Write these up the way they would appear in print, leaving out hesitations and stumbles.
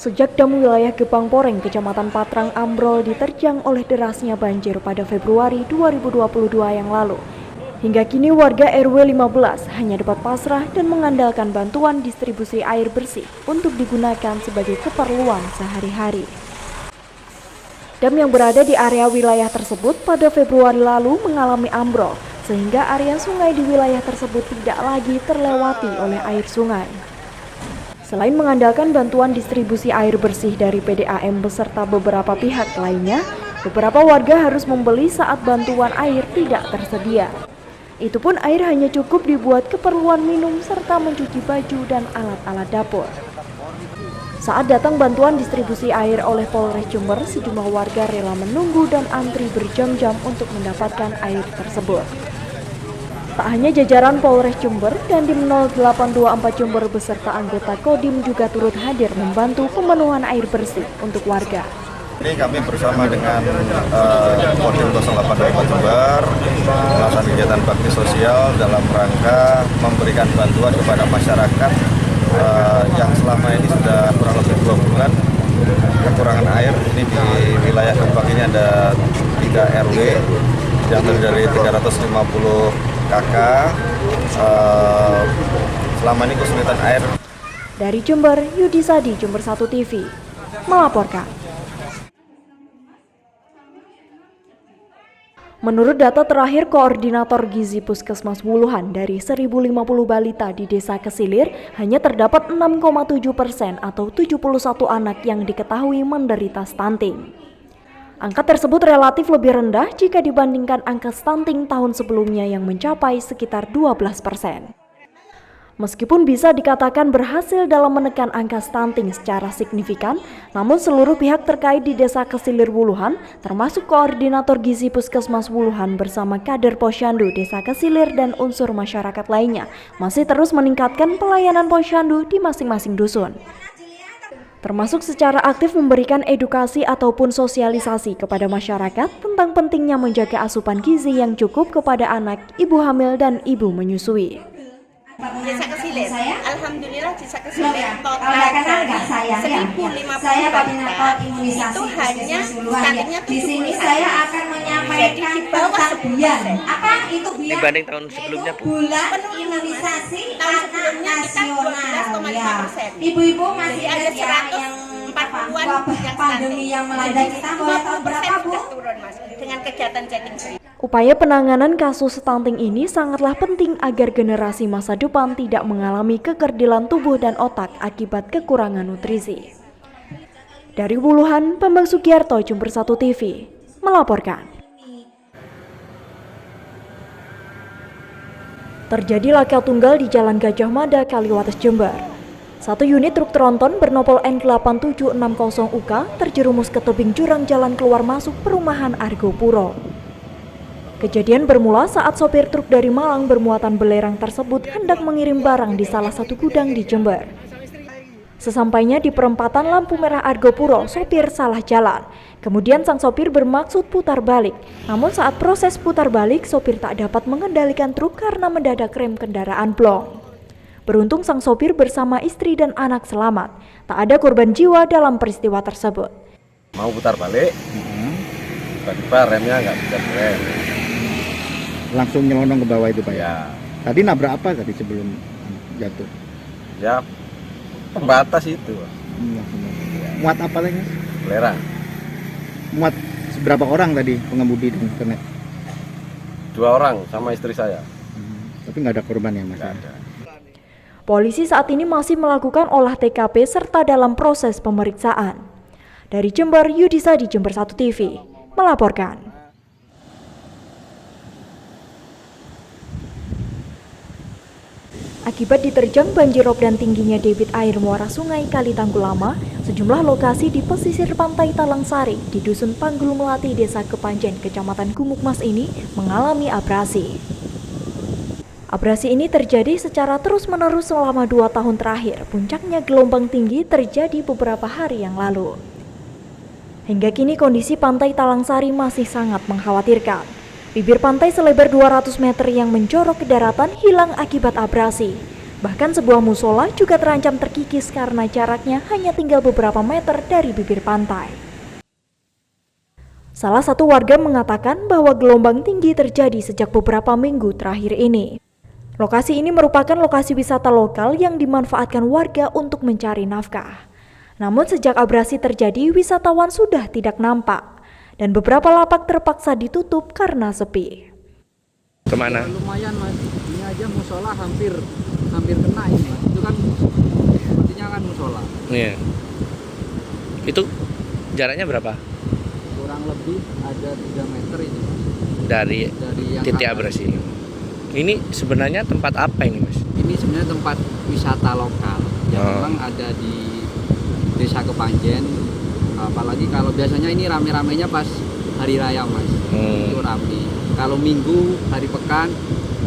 Sejak dam wilayah Gebang Poreng, Kecamatan Patrang ambrol diterjang oleh derasnya banjir pada Februari 2022 yang lalu. Hingga kini warga RW 15 hanya dapat pasrah dan mengandalkan bantuan distribusi air bersih untuk digunakan sebagai keperluan sehari-hari. Dam yang berada di area wilayah tersebut pada Februari lalu mengalami ambrol, sehingga area sungai di wilayah tersebut tidak lagi terlewati oleh air sungai. Selain mengandalkan bantuan distribusi air bersih dari PDAM beserta beberapa pihak lainnya, beberapa warga harus membeli saat bantuan air tidak tersedia. Itu pun air hanya cukup dibuat keperluan minum serta mencuci baju dan alat-alat dapur. Saat datang bantuan distribusi air oleh Polres Jember, sejumlah warga rela menunggu dan antri berjam-jam untuk mendapatkan air tersebut. Tak hanya jajaran Polres Jember, Dandim 0824 Jember beserta anggota Kodim juga turut hadir membantu pemenuhan air bersih untuk warga. Ini kami bersama dengan Kodim 0824 Jember melaksanakan kegiatan bakti sosial dalam rangka memberikan bantuan kepada masyarakat yang selama ini sudah kurang lebih 2 bulan kekurangan air. Ini di wilayah Gebang ini ada 3 RW yang terdiri dari 350 kakak, selama ini kesulitan air. Dari Jember, Yudi Sadi, Jember 1 TV, melaporkan. Menurut data terakhir Koordinator Gizi Puskesmas Wuluhan, dari 1050 balita di Desa Kesilir, hanya terdapat 6,7% atau 71 anak yang diketahui menderita stunting. Angka tersebut relatif lebih rendah jika dibandingkan angka stunting tahun sebelumnya yang mencapai sekitar 12%. Meskipun bisa dikatakan berhasil dalam menekan angka stunting secara signifikan, namun seluruh pihak terkait di Desa Kesilir Wuluhan, termasuk Koordinator Gizi Puskesmas Wuluhan bersama kader Posyandu Desa Kesilir dan unsur masyarakat lainnya, masih terus meningkatkan pelayanan Posyandu di masing-masing dusun. Termasuk secara aktif memberikan edukasi ataupun sosialisasi kepada masyarakat tentang pentingnya menjaga asupan gizi yang cukup kepada anak, ibu hamil, dan ibu menyusui. Desa Kesilir, alhamdulillah Desa Kesilir total 1050 balita itu hanya stuntingnya 70%. Di sini saya akan menyampaikan tentang bulan. Apa itu bulan? Dibanding tahun sebelumnya, Bu? Bulan imunisasi anak nasional. Ya. Ibu-ibu masih ada yang 40-an yang pandemi yang melanda kita mulai tahun berapa, Bu? Turun, Mas, dengan kegiatan chatting free. Upaya penanganan kasus stunting ini sangatlah penting agar generasi masa depan tidak mengalami kekerdilan tubuh dan otak akibat kekurangan nutrisi. Dari Wuluhan, Bambang Sugiarto, Jember 1 TV, melaporkan. Terjadi laka tunggal di Jalan Gajah Mada, Kaliwates, Jember. Satu unit truk tronton bernopol N8760UK terjerumus ke tebing jurang jalan keluar masuk perumahan Argopuro. Kejadian bermula saat sopir truk dari Malang bermuatan belerang tersebut hendak mengirim barang di salah satu gudang di Jember. Sesampainya di perempatan lampu merah Argopuro, sopir salah jalan. Kemudian sang sopir bermaksud putar balik. Namun saat proses putar balik, sopir tak dapat mengendalikan truk karena mendadak rem kendaraan blong. Beruntung sang sopir bersama istri dan anak selamat. Tak ada korban jiwa dalam peristiwa tersebut. Mau putar balik, tiba-tiba remnya nggak bisa rem. Langsung nyelonong ke bawah itu, Pak? Ya. Tadi nabrak apa tadi sebelum jatuh? Ya, pembatas itu. Muat apa lagi? Belerang. Muat seberapa orang tadi pengemudi dan kernet? 2 orang sama istri saya. Tapi nggak ada korban ya, Mas? Nggak ada. Polisi saat ini masih melakukan olah TKP serta dalam proses pemeriksaan. Dari Jember, Yudi Sadi, Jember 1 TV, melaporkan. Akibat diterjang banjirop dan tingginya debit air muara sungai Kali Tanggul Lama, sejumlah lokasi di pesisir pantai Talangsari di Dusun Panggul Melati, Desa Kepanjen, Kecamatan Gumukmas ini mengalami abrasi. Abrasi ini terjadi secara terus-menerus selama 2 tahun terakhir. Puncaknya gelombang tinggi terjadi beberapa hari yang lalu. Hingga kini kondisi pantai Talangsari masih sangat mengkhawatirkan. Bibir pantai selebar 200 meter yang menjorok ke daratan hilang akibat abrasi. Bahkan sebuah musola juga terancam terkikis karena jaraknya hanya tinggal beberapa meter dari bibir pantai. Salah satu warga mengatakan bahwa gelombang tinggi terjadi sejak beberapa minggu terakhir ini. Lokasi ini merupakan lokasi wisata lokal yang dimanfaatkan warga untuk mencari nafkah. Namun sejak abrasi terjadi, wisatawan sudah tidak nampak dan beberapa lapak terpaksa ditutup karena sepi. Kemana? Lumayan mas, ini aja musola hampir kena ini. Itu kan sepertinya kan musola. Iya. Itu jaraknya berapa? Kurang lebih ada 3 meter ini mas. Dari yang titik atas. abrasi. Ini sebenarnya tempat apa ini mas? Ini sebenarnya tempat wisata lokal yang memang ada di Desa Kepanjen. Apalagi kalau biasanya ini rame-ramenya pas hari raya mas. Itu rame. Kalau minggu, hari pekan,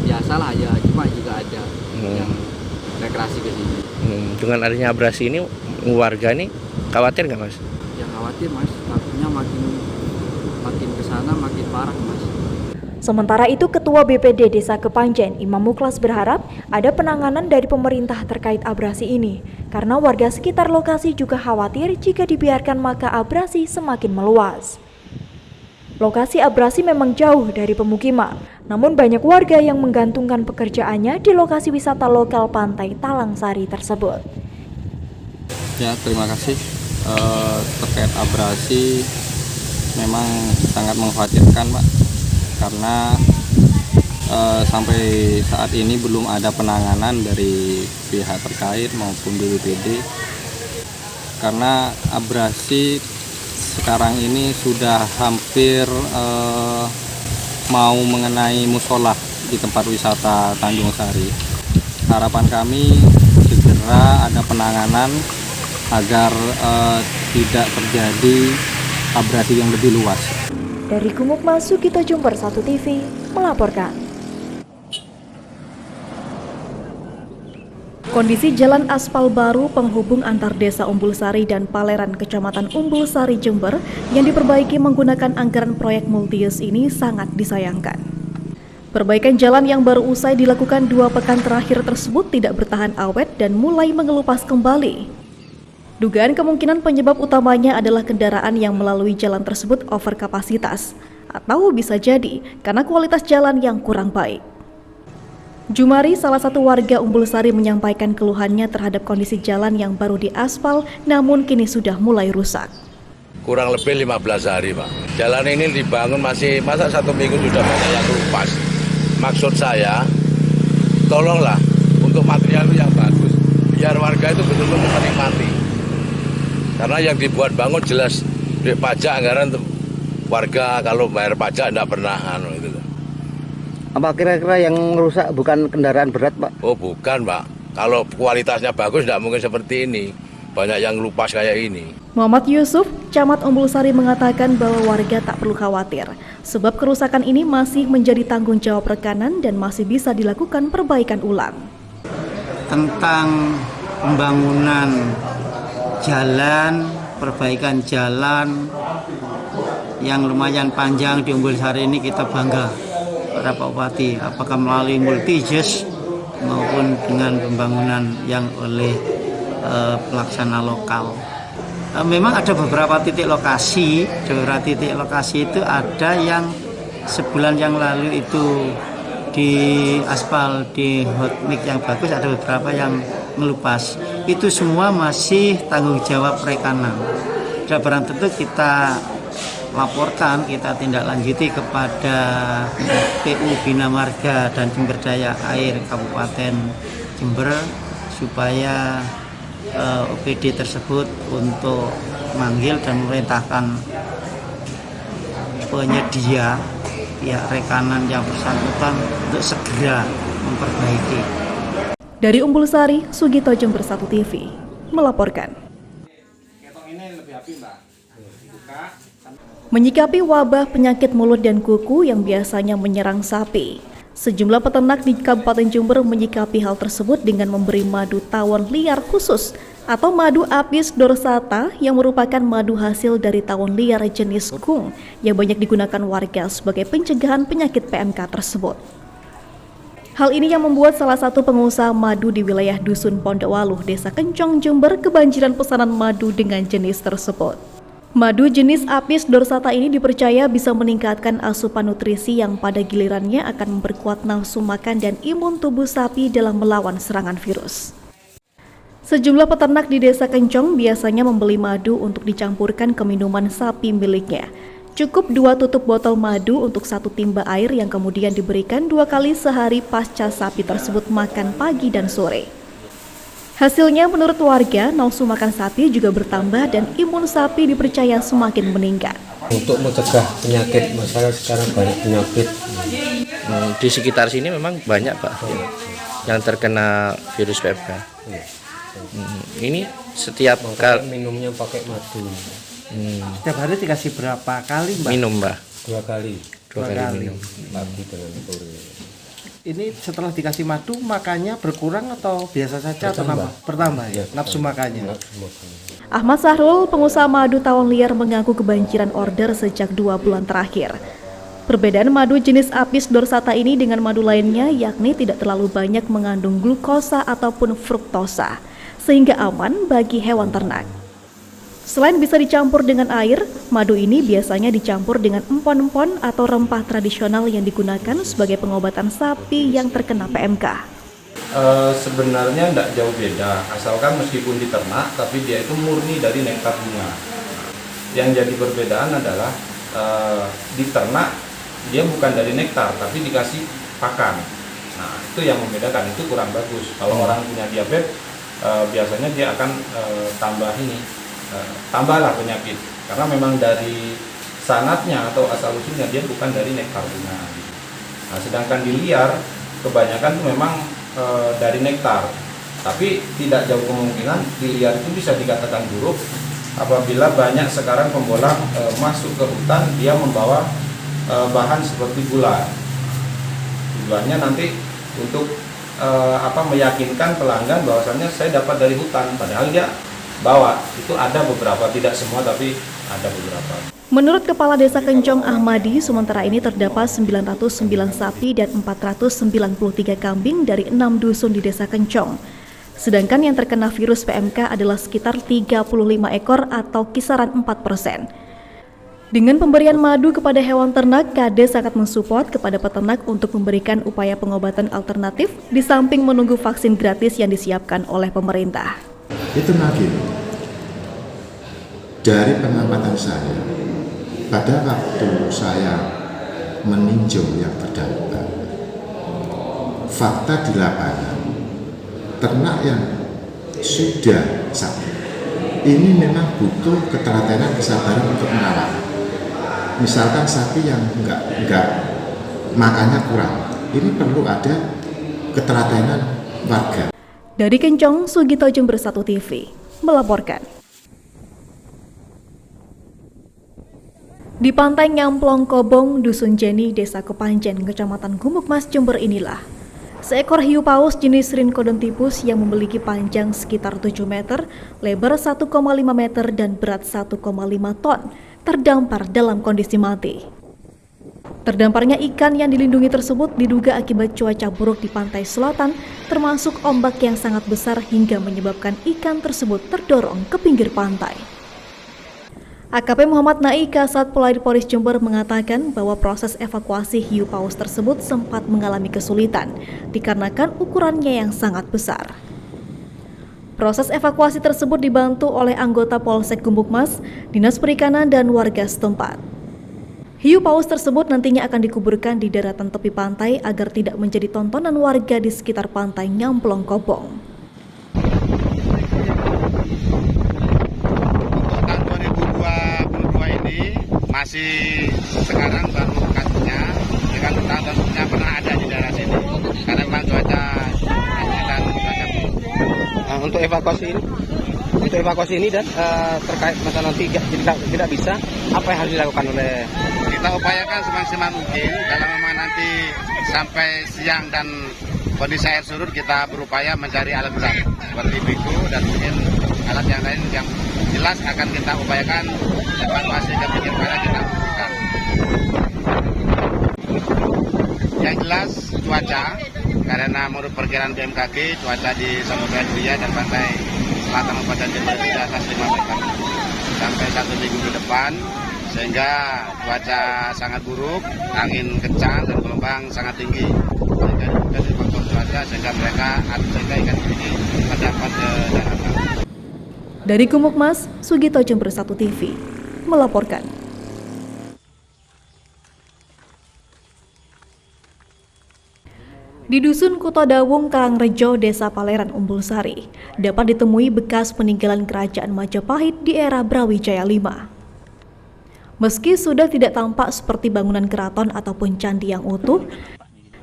biasalah ya, cuma juga ada yang rekreasi ke sini. Dengan adanya abrasi ini, warga nih khawatir nggak mas? Yang khawatir mas, takutnya makin kesana makin parah mas. Sementara itu, Ketua BPD Desa Kepanjen, Imam Muklas berharap ada penanganan dari pemerintah terkait abrasi ini, karena warga sekitar lokasi juga khawatir jika dibiarkan maka abrasi semakin meluas. Lokasi abrasi memang jauh dari pemukiman, namun banyak warga yang menggantungkan pekerjaannya di lokasi wisata lokal Pantai Talangsari tersebut. Ya, terima kasih. Terkait abrasi memang sangat mengkhawatirkan, Pak, karena sampai saat ini belum ada penanganan dari pihak terkait maupun BPD, karena abrasi sekarang ini sudah hampir mau mengenai musola di tempat wisata Tanjung Sari. Harapan kami segera ada penanganan agar tidak terjadi abrasi yang lebih luas. Dari Gumukma, Sugito Jumber 1 TV melaporkan. Kondisi jalan aspal baru penghubung antar desa Umbul Sari dan Paleran, Kecamatan Umbul Sari, Jember yang diperbaiki menggunakan anggaran proyek Multius ini sangat disayangkan. Perbaikan jalan yang baru usai dilakukan 2 pekan terakhir tersebut tidak bertahan awet dan mulai mengelupas kembali. Dugaan kemungkinan penyebab utamanya adalah kendaraan yang melalui jalan tersebut over kapasitas, atau bisa jadi karena kualitas jalan yang kurang baik. Jumari, salah satu warga Umbul Sari, menyampaikan keluhannya terhadap kondisi jalan yang baru diaspal namun kini sudah mulai rusak. Kurang lebih 15 hari Pak. Jalan ini dibangun masa 1 minggu sudah banyak yang lupas. Maksud saya, tolonglah untuk material yang bagus, biar warga itu betul-betul menikmati. Karena yang dibuat bangun jelas pajak anggaran warga, kalau bayar pajak tidak pernah gitu. Apa kira-kira yang rusak bukan kendaraan berat, Pak? Oh bukan Pak, kalau kualitasnya bagus tidak mungkin seperti ini. Banyak yang lupas kayak ini. Muhammad Yusuf, Camat Umbul Sari, mengatakan bahwa warga tak perlu khawatir, sebab kerusakan ini masih menjadi tanggung jawab rekanan dan masih bisa dilakukan perbaikan ulang. Tentang pembangunan jalan, perbaikan jalan yang lumayan panjang di Umbul Sari ini kita bangga. Para Pak Bupati, apakah melalui multi-jes maupun dengan pembangunan yang oleh pelaksana lokal. Memang ada beberapa titik lokasi itu ada yang sebulan yang lalu itu di aspal, di hot mix yang bagus, ada beberapa yang melupas. Itu semua masih tanggung jawab rekanan. Dan barang tentu kita laporkan, kita tindak lanjuti kepada PU Bina Marga dan Sumber Daya Air Kabupaten Jember supaya OPD tersebut untuk manggil dan memerintahkan penyedia pihak rekanan yang bersangkutan untuk segera memperbaiki. Dari Umbul Sari, Sugito Jember 1 TV melaporkan. Menyikapi wabah penyakit mulut dan kuku yang biasanya menyerang sapi, sejumlah peternak di Kabupaten Jember menyikapi hal tersebut dengan memberi madu tawon liar khusus atau madu Apis dorsata yang merupakan madu hasil dari tawon liar jenis kung yang banyak digunakan warga sebagai pencegahan penyakit PMK tersebut. Hal ini yang membuat salah satu pengusaha madu di wilayah Dusun Pondokwaluh, Desa Kencong, Jember kebanjiran pesanan madu dengan jenis tersebut. Madu jenis Apis dorsata ini dipercaya bisa meningkatkan asupan nutrisi yang pada gilirannya akan memperkuat nafsu makan dan imun tubuh sapi dalam melawan serangan virus. Sejumlah peternak di Desa Kencong biasanya membeli madu untuk dicampurkan ke minuman sapi miliknya. Cukup 2 tutup botol madu untuk 1 timba air yang kemudian diberikan 2 kali sehari pasca sapi tersebut makan pagi dan sore. Hasilnya menurut warga, nafsu makan sapi juga bertambah dan imun sapi dipercaya semakin meningkat. Untuk mencegah penyakit, masalah sekarang banyak penyakit. Di sekitar sini memang banyak Pak yang terkena virus PMK. Ini setiap kali minumnya pakai madu. Setiap hari dikasih berapa kali Mbak? Minum Mbak? 2 kali. 2 kali minum. Pagi dengan sore. Ini setelah dikasih madu makannya berkurang atau biasa saja atau nambah? Bertambah ya, nafsu makannya. Ahmad Sahrul, pengusaha madu tawon liar, mengaku kebanjiran order sejak 2 bulan terakhir. Perbedaan madu jenis Apis dorsata ini dengan madu lainnya yakni tidak terlalu banyak mengandung glukosa ataupun fruktosa, sehingga aman bagi hewan ternak. Selain bisa dicampur dengan air, madu ini biasanya dicampur dengan empon-empon atau rempah tradisional yang digunakan sebagai pengobatan sapi yang terkena PMK. Sebenarnya tidak jauh beda, asalkan meskipun diternak, tapi dia itu murni dari nektar bunga. Yang jadi perbedaan adalah diternak, dia bukan dari nektar, tapi dikasih pakan. Nah, itu yang membedakan, itu kurang bagus. Kalau orang punya diabetes, biasanya dia akan tambahlah penyakit, karena memang dari sanatnya atau asal usulnya dia bukan dari nektar bunga. Nah, sedangkan di liar kebanyakan itu memang dari nektar, tapi tidak jauh kemungkinan di liar itu bisa dikatakan buruk apabila banyak sekarang pembola masuk ke hutan, dia membawa bahan seperti gula. Tujuannya nanti untuk meyakinkan pelanggan bahwasannya saya dapat dari hutan, padahal dia bawa. Itu ada beberapa, tidak semua tapi ada beberapa. Menurut Kepala Desa Kencong Ahmadi, sementara ini terdapat 909 sapi dan 493 kambing dari 6 dusun di Desa Kencong. Sedangkan yang terkena virus PMK adalah sekitar 35 ekor atau kisaran 4%. Dengan pemberian madu kepada hewan ternak, Kades sangat mensupport kepada peternak untuk memberikan upaya pengobatan alternatif di samping menunggu vaksin gratis yang disiapkan oleh pemerintah. Itu lagi, dari pengamatan saya, pada waktu saya meninjau yang terdampak, fakta di lapangan, ternak yang sudah sakit, ini memang butuh ketelatenan, kesabaran untuk merawat. Misalkan sapi yang enggak makannya kurang, ini perlu ada ketelatenan warga. Dari Kencong, Sugito Jember 1 TV melaporkan. Di Pantai Nyamplong Kobong, Dusun Jeni, Desa Kepanjen, Kecamatan Gumukmas, Jember inilah seekor hiu paus jenis Rhincodontypus yang memiliki panjang sekitar 7 meter, lebar 1,5 meter dan berat 1,5 ton terdampar dalam kondisi mati. Terdamparnya ikan yang dilindungi tersebut diduga akibat cuaca buruk di pantai selatan, termasuk ombak yang sangat besar hingga menyebabkan ikan tersebut terdorong ke pinggir pantai. AKP Muhammad Nai, Kasat Polair Polres Jember, mengatakan bahwa proses evakuasi hiu paus tersebut sempat mengalami kesulitan dikarenakan ukurannya yang sangat besar. Proses evakuasi tersebut dibantu oleh anggota Polsek Gumukmas, Dinas Perikanan dan warga setempat. Hiu paus tersebut nantinya akan dikuburkan di daratan tepi pantai agar tidak menjadi tontonan warga di sekitar pantai Nyamplong Kobong. Untuk tahun 2022 ini masih sekarang baru kasusnya, dengan tahun-tahunnya pernah ada di daerah sini karena memang cuaca dan cuaca buruk. Untuk evakuasi ini dan terkait masalah nanti tidak bisa, apa yang harus dilakukan oleh? Kita upayakan semaksimal mungkin, kalau memang nanti sampai siang dan kondisi air surut, kita berupaya mencari alat berat seperti biku dan mungkin alat yang lain yang jelas akan kita upayakan evakuasi ke pinggir pantai kita lakukan. Yang jelas cuaca karena menurut perkiraan BMKG cuaca di Samudra Hindia dan pantai selatan Kabupaten Jember di atas 5 meter sampai 1 minggu ke depan, sehingga cuaca sangat buruk, angin kencang dan gelombang sangat tinggi. Sehingga dari faktor cuaca sehingga ikan ini terdapat ke daratan. Dari Gumukmas, Sugito Jember 1 TV melaporkan. Di Dusun Kutodawung, Karangrejo, Desa Paleran, Umbulsari, dapat ditemui bekas peninggalan Kerajaan Majapahit di era Brawijaya V. Meski sudah tidak tampak seperti bangunan keraton ataupun candi yang utuh,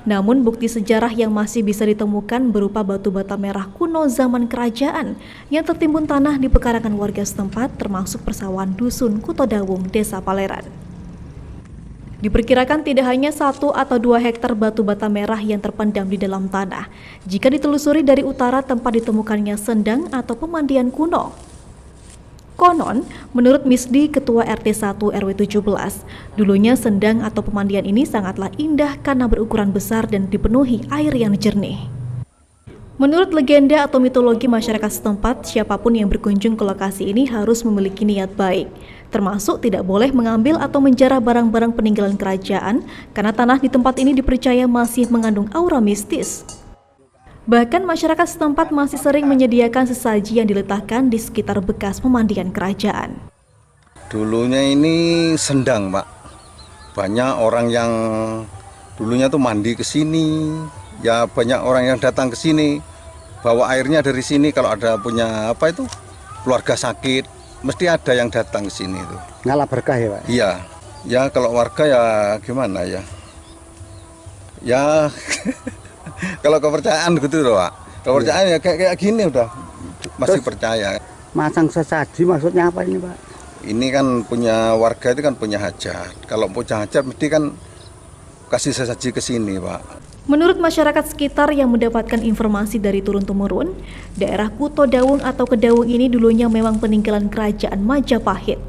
namun bukti sejarah yang masih bisa ditemukan berupa batu bata merah kuno zaman kerajaan yang tertimbun tanah di pekarangan warga setempat, termasuk persawahan Dusun Kutodawung, Desa Paleran. Diperkirakan tidak hanya 1 atau 2 hektar batu bata merah yang terpendam di dalam tanah jika ditelusuri dari utara tempat ditemukannya sendang atau pemandian kuno. Konon, menurut Misdi, Ketua RT 1 RW 17, dulunya sendang atau pemandian ini sangatlah indah karena berukuran besar dan dipenuhi air yang jernih. Menurut legenda atau mitologi masyarakat setempat, siapapun yang berkunjung ke lokasi ini harus memiliki niat baik, termasuk tidak boleh mengambil atau menjarah barang-barang peninggalan kerajaan karena tanah di tempat ini dipercaya masih mengandung aura mistis. Bahkan masyarakat setempat masih sering menyediakan sesaji yang diletakkan di sekitar bekas pemandian kerajaan. Dulunya ini sendang, Pak. Banyak orang yang dulunya tuh mandi ke sini, ya banyak orang yang datang ke sini, bawa airnya dari sini. Kalau ada punya keluarga sakit, mesti ada yang datang ke sini itu. Ngalah berkah ya, Pak? Iya, ya kalau warga ya gimana ya? Ya kalau kepercayaan gitu loh, Pak. Kepercayaan ya kayak gini udah masih terus percaya. Masang sesaji maksudnya apa ini, Pak? Ini kan punya warga itu kan punya hajat. Kalau punya hajat mesti kan kasih sesaji ke sini, Pak. Menurut masyarakat sekitar yang mendapatkan informasi dari turun-temurun, daerah Kutodawung atau Kedawung ini dulunya memang peninggalan Kerajaan Majapahit.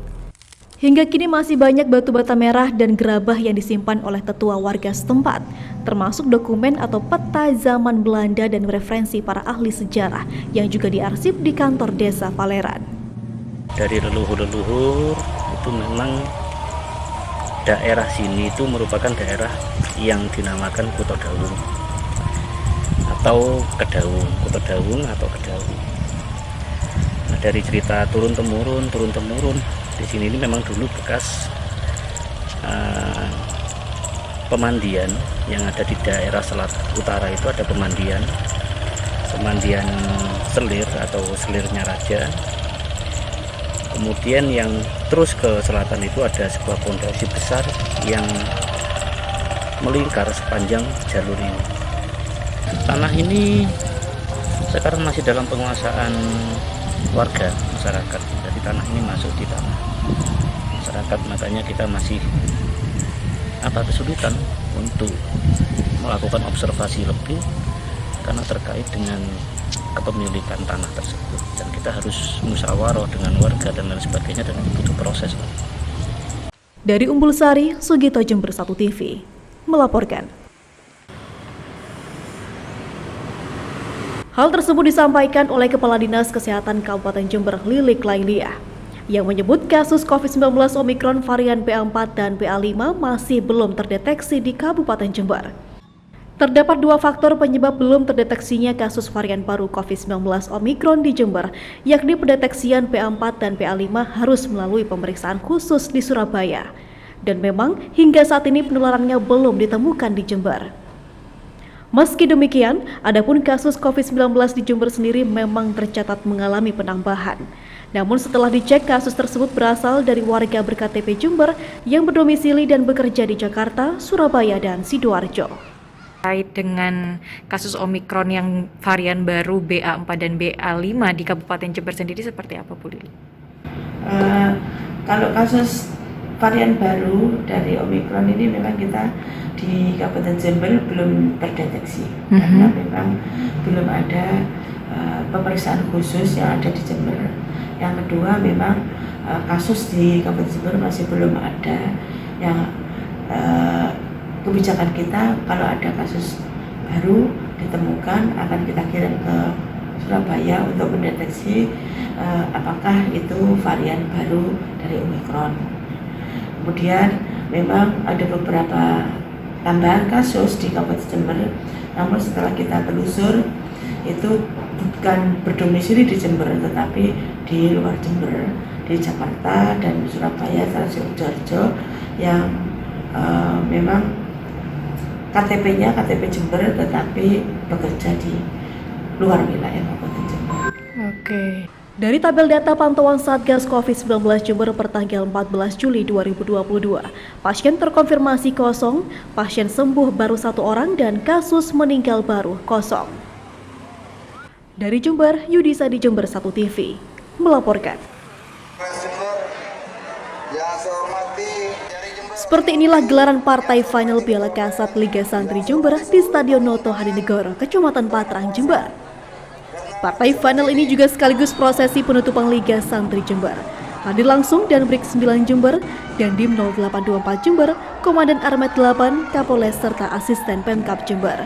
Hingga kini masih banyak batu bata merah dan gerabah yang disimpan oleh tetua warga setempat, termasuk dokumen atau peta zaman Belanda dan referensi para ahli sejarah yang juga diarsip di kantor Desa Paleran. Dari leluhur-leluhur itu memang daerah sini itu merupakan daerah yang dinamakan Kutodawung atau Kedawung, Kutodawung atau Kedawung. Nah, dari cerita turun-temurun di sini ini memang dulu bekas pemandian yang ada di daerah selatan utara itu ada pemandian selir atau selirnya raja. Kemudian yang terus ke selatan itu ada sebuah pondasi besar yang melingkar sepanjang jalur ini. Tanah ini sekarang masih dalam penguasaan warga masyarakat. Jadi tanah ini masuk di tanah masyarakat, makanya kita masih kesulitan untuk melakukan observasi lebih karena terkait dengan kepemilikan tanah tersebut, dan kita harus musyawarah dengan warga dan lain sebagainya, dan itu butuh proses. Dari Umbulsari, Sugito Jember 1 TV melaporkan. Hal tersebut disampaikan oleh Kepala Dinas Kesehatan Kabupaten Jember, Lilik Lailia, yang menyebut kasus COVID-19 Omikron varian BA4 dan BA5 masih belum terdeteksi di Kabupaten Jember. Terdapat 2 faktor penyebab belum terdeteksinya kasus varian baru COVID-19 Omikron di Jember, yakni pendeteksian BA4 dan BA5 harus melalui pemeriksaan khusus di Surabaya. Dan memang hingga saat ini penularannya belum ditemukan di Jember. Meski demikian, adapun kasus COVID-19 di Jember sendiri memang tercatat mengalami penambahan. Namun setelah dicek, kasus tersebut berasal dari warga berKTP Jember yang berdomisili dan bekerja di Jakarta, Surabaya, dan Sidoarjo. Terkait dengan kasus Omikron yang varian baru BA4 dan BA5 di Kabupaten Jember sendiri seperti apa, Bu Lili? Kalau kasus varian baru dari Omikron ini memang kita di Kabupaten Jember belum terdeteksi karena memang belum ada pemeriksaan khusus yang ada di Jember. Yang kedua, memang kasus di Kabupaten Jember masih belum ada yang kebijakan kita kalau ada kasus baru ditemukan akan kita kirim ke Surabaya untuk mendeteksi apakah itu varian baru dari Omikron. Kemudian memang ada beberapa tambahan kasus di Kabupaten Jember, namun setelah kita telusur itu bukan berdomisili di Jember tetapi di luar Jember, di Jakarta dan Surabaya, Sidoarjo yang memang KTP-nya KTP Jember tetapi bekerja di luar wilayah Kabupaten Jember. Oke. Dari tabel data pantauan Satgas COVID-19 Jember pertanggal 14 Juli 2022, pasien terkonfirmasi kosong, pasien sembuh baru 1 orang, dan kasus meninggal baru kosong. Dari Jember, Yudisa di Jember 1 TV melaporkan. Seperti inilah gelaran partai final Piala Kasat Liga Santri Jember di Stadion Noto Hadinegoro, Kecamatan Patrang, Jember. Partai final ini juga sekaligus prosesi penutupan Liga Santri Jember. Hadir langsung dan Brik 9 Jember, Dandim 0824 Jember, Komandan Armet 8, Kapolres serta Asisten Pemkab Jember.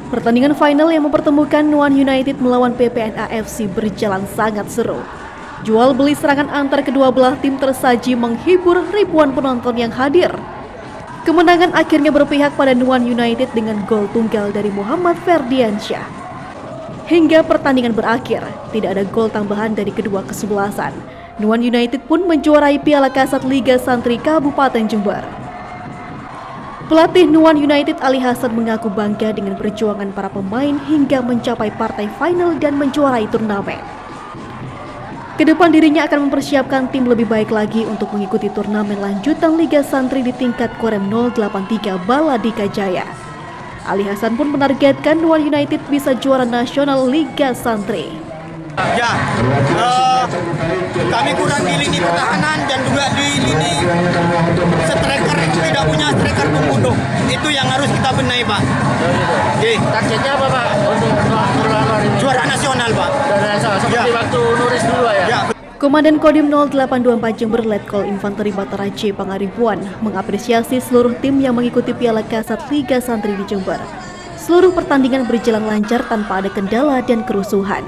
Pertandingan final yang mempertemukan Nuan United melawan PPNA FC berjalan sangat seru. Jual beli serangan antar kedua belah tim tersaji menghibur ribuan penonton yang hadir. Kemenangan akhirnya berpihak pada Nuan United dengan gol tunggal dari Muhammad Ferdiansyah. Hingga pertandingan berakhir, tidak ada gol tambahan dari kedua kesebelasan. Nuan United pun menjuarai Piala Kasat Liga Santri Kabupaten Jember. Pelatih Nuan United Ali Hasan mengaku bangga dengan perjuangan para pemain hingga mencapai partai final dan menjuarai turnamen. Kedepan dirinya akan mempersiapkan tim lebih baik lagi untuk mengikuti turnamen lanjutan Liga Santri di tingkat Korem 083 Baladika Jaya. Ali Hasan pun menargetkan Nuan United bisa juara nasional Liga Santri. Ya, kami kurang di lini pertahanan dan juga di lini striker, tidak punya striker pembunuh. Itu yang harus kita benahi, Pak. Oke. Targetnya apa, Pak? Untuk juara nasional, Pak. Juara nasional, seperti waktu Nuris dulu ya? Komandan Kodim 0824 Jember Letkol Infanteri Batara C. Pangaribuan mengapresiasi seluruh tim yang mengikuti Piala Kasat Liga Santri di Jember. Seluruh pertandingan berjalan lancar tanpa ada kendala dan kerusuhan.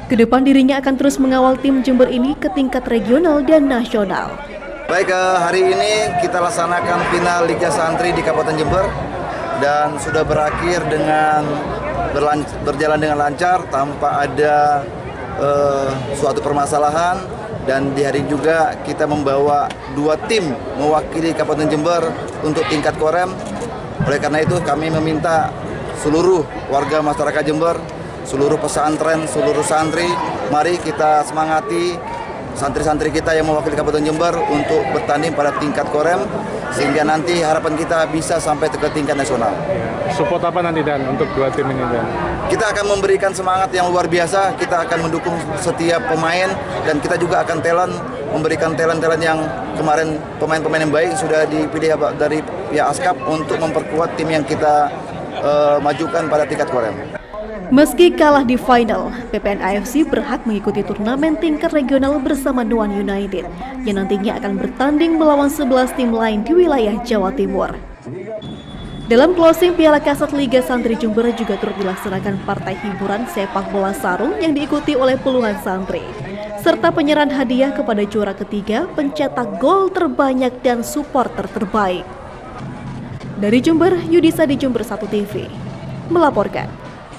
Kedepan dirinya akan terus mengawal tim Jember ini ke tingkat regional dan nasional. Baik, hari ini kita laksanakan final Liga Santri di Kabupaten Jember dan sudah berakhir dengan berjalan dengan lancar tanpa ada suatu permasalahan, dan di hari juga kita membawa 2 tim mewakili Kabupaten Jember untuk tingkat Korem. Oleh karena itu kami meminta seluruh warga masyarakat Jember, seluruh pesantren, seluruh santri, mari kita semangati santri-santri kita yang mewakili Kabupaten Jember untuk bertanding pada tingkat Korem, sehingga nanti harapan kita bisa sampai ke tingkat nasional. Support apa nanti Dan untuk 2 tim ini Dan? Kita akan memberikan semangat yang luar biasa, kita akan mendukung setiap pemain, dan kita juga akan memberikan talent yang kemarin pemain-pemain yang baik sudah dipilih dari pihak ASKAP untuk memperkuat tim yang kita majukan pada tingkat Korem. Meski kalah di final, PPNA FC berhak mengikuti turnamen tingkat regional bersama Nuan United yang nantinya akan bertanding melawan 11 tim lain di wilayah Jawa Timur. Dalam closing Piala Kasat Liga Santri Jember juga turut dilaksanakan partai hiburan sepak bola sarung yang diikuti oleh puluhan santri, serta penyerahan hadiah kepada juara ketiga, pencetak gol terbanyak dan supporter terbaik. Dari Jember, Yudisa di Jember 1 TV melaporkan.